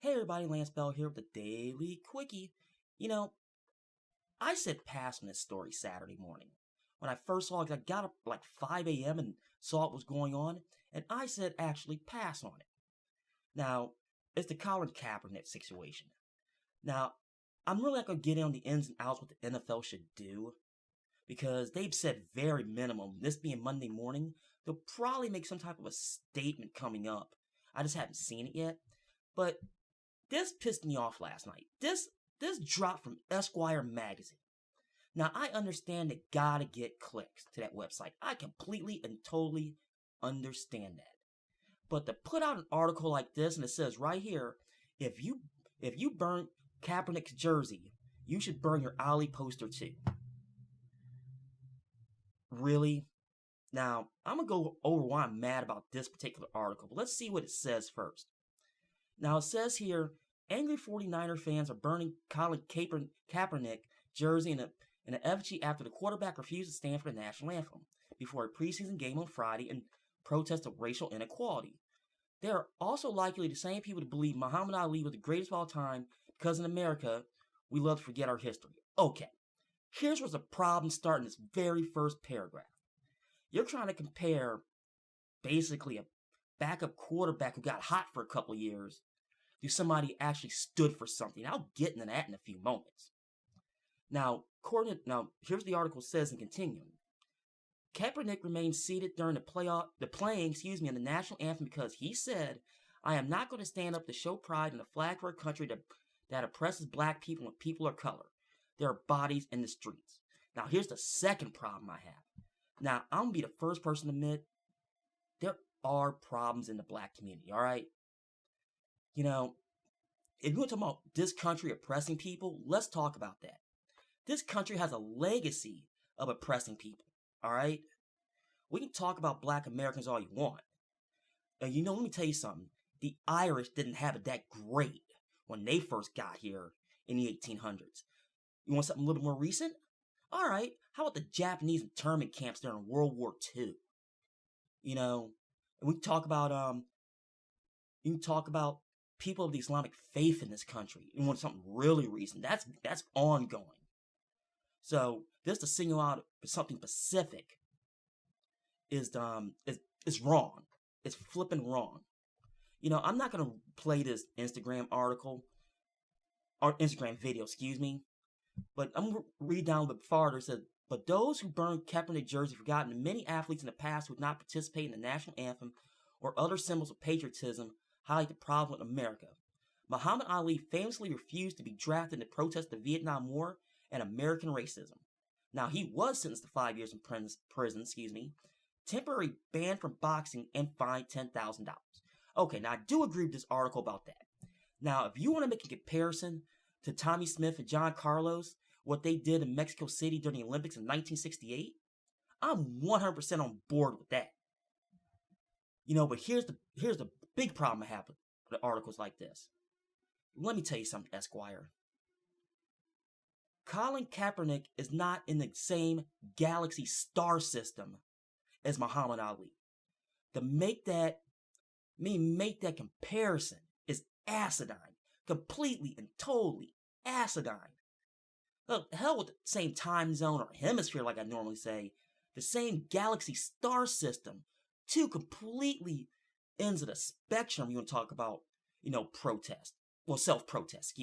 Hey everybody, Lance Bell here with the Daily Quickie. You know, I said pass on this story Saturday morning. When I first saw it, I got up like 5 a.m. and saw what was going on, and I said actually pass on it. Now, it's the Colin Kaepernick situation. Now, I'm really not going to get in on the ins and outs what the NFL should do, because they've said very minimum. This being Monday morning, they'll probably make some type of a statement coming up. I just haven't seen it yet. But this pissed me off last night. This dropped from Esquire magazine. Now, I understand they gotta get clicks to that website. I completely and totally understand that. But to put out an article like this, and it says right here, if you burn Kaepernick's jersey, you should burn your Ali poster too. Really? Now, I'm gonna go over why I'm mad about this particular article, but let's see what it says first. Now, it says here, angry 49er fans are burning Colin Kaepernick jersey in an effigy after the quarterback refused to stand for the national anthem before a preseason game on Friday in protest of racial inequality. They are also likely the same people to believe Muhammad Ali was the greatest of all time because in America, we love to forget our history. Okay, here's where the problem starts in this very first paragraph. You're trying to compare basically a backup quarterback who got hot for a couple years to somebody who actually stood for something. I'll get into that in a few moments. Now, here's the article says and continuing. Kaepernick remained seated during the playing of the national anthem because he said, "I am not going to stand up to show pride in the flag for a country that oppresses black people and people of color. There are bodies in the streets." Now, here's the second problem I have. Now, I'm going to be the first person to admit there are problems in the black community, all right? You know, if you want to talk about this country oppressing people, let's talk about that. This country has a legacy of oppressing people, all right? We can talk about black Americans all you want. Let me tell you something. The Irish didn't have it that great when they first got here in the 1800s. You want something a little bit more recent? All right, how about the Japanese internment camps during World War II? You know, and we can talk about people of the Islamic faith in this country. You want something really recent? That's ongoing. So just to single out something specific is wrong. It's flipping wrong. You know, I'm not gonna play this Instagram video, but I'm gonna read down a bit farther. It says, but those who burned Kaepernick jersey forgotten that many athletes in the past who would not participate in the national anthem or other symbols of patriotism highlight the problem with America. Muhammad Ali famously refused to be drafted to protest the Vietnam War and American racism. Now, he was sentenced to 5 years in prison, temporary ban from boxing, and fined $10,000. Okay, now I do agree with this article about that. Now, if you want to make a comparison to Tommy Smith and John Carlos, what they did in Mexico City during the Olympics in 1968, I'm 100% on board with that. You know, but here's the big problem I have with articles like this. Let me tell you something, Esquire. Colin Kaepernick is not in the same galaxy star system as Muhammad Ali. To make that comparison is asinine. Completely and totally asinine. Look, hell with the same time zone or hemisphere, like I normally say. The same galaxy star system. Two completely ends of the spectrum you want to talk about, protest. Well, self-protest,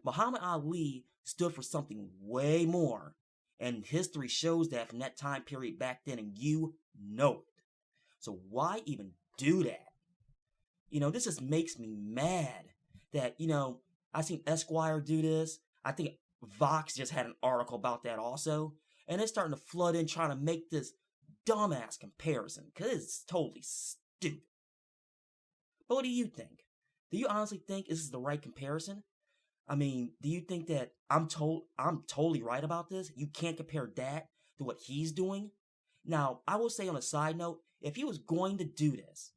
Muhammad Ali stood for something way more, and history shows that from that time period back then, and you know it. So why even do that? This just makes me mad that, I seen Esquire do this. I think Vox just had an article about that also, and it's starting to flood in trying to make this dumbass comparison, because it's totally stupid. But what do you think? Do you honestly think this is the right comparison? I mean, do you think that I'm totally right about this? You can't compare that to what he's doing? Now, I will say on a side note, if he was going to do this,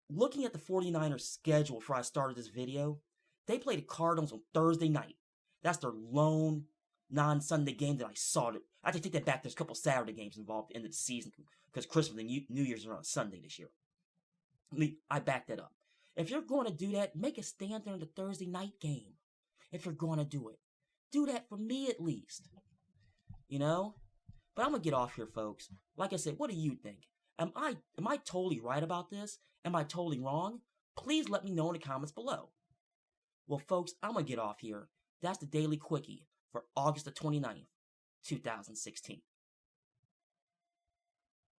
looking at the 49ers schedule before I started this video, they play the Cardinals on Thursday night. That's their lone non-Sunday game that I saw. I have to take that back. There's a couple Saturday games involved at the end of the season because Christmas and New Year's are on Sunday this year. I backed that up. If you're going to do that, make it stand during the Thursday night game. If you're going to do that for me at least. You know? But I'm going to get off here, folks. Like I said, what do you think? Am I totally right about this? Am I totally wrong? Please let me know in the comments below. Well, folks, I'm going to get off here. That's the Daily Quickie for August the 29th, 2016.